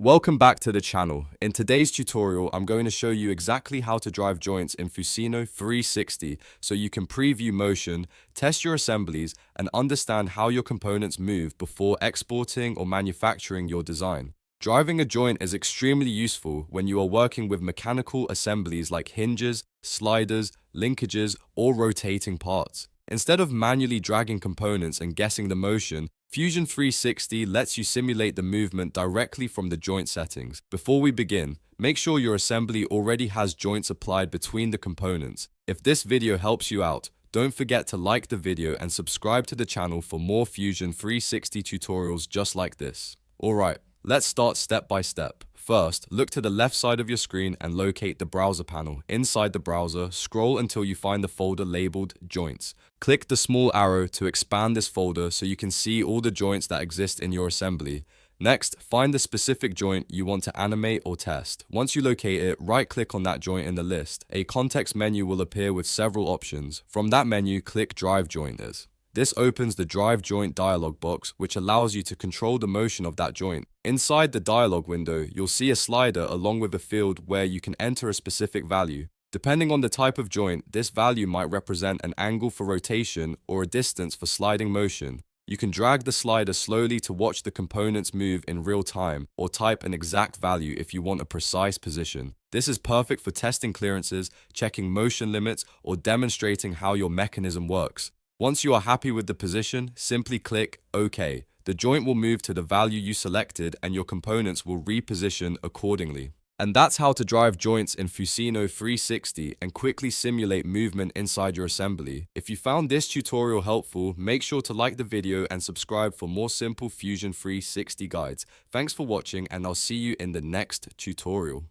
Welcome back to the channel. In today's tutorial, I'm going to show you exactly how to drive joints in Fusion 360 so you can preview motion, test your assemblies, and understand how your components move before exporting or manufacturing your design. Driving a joint is extremely useful when you are working with mechanical assemblies like hinges, sliders, linkages, or rotating parts. Instead of manually dragging components and guessing the motion, Fusion 360 lets you simulate the movement directly from the joint settings. Before we begin, make sure your assembly already has joints applied between the components. If this video helps you out, don't forget to like the video and subscribe to the channel for more Fusion 360 tutorials just like this. Alright, let's start step by step. First, look to the left side of your screen and locate the browser panel. Inside the browser, scroll until you find the folder labeled Joints. Click the small arrow to expand this folder so you can see all the joints that exist in your assembly. Next, find the specific joint you want to animate or test. Once you locate it, right-click on that joint in the list. A context menu will appear with several options. From that menu, click Drive Joint As. This opens the Drive Joint dialog box, which allows you to control the motion of that joint. Inside the dialog window, you'll see a slider along with a field where you can enter a specific value. Depending on the type of joint, this value might represent an angle for rotation or a distance for sliding motion. You can drag the slider slowly to watch the components move in real time, or type an exact value if you want a precise position. This is perfect for testing clearances, checking motion limits, or demonstrating how your mechanism works. Once you are happy with the position, simply click OK. The joint will move to the value you selected and your components will reposition accordingly. And that's how to drive joints in Fusion 360 and quickly simulate movement inside your assembly. If you found this tutorial helpful, make sure to like the video and subscribe for more simple Fusion 360 guides. Thanks for watching and I'll see you in the next tutorial.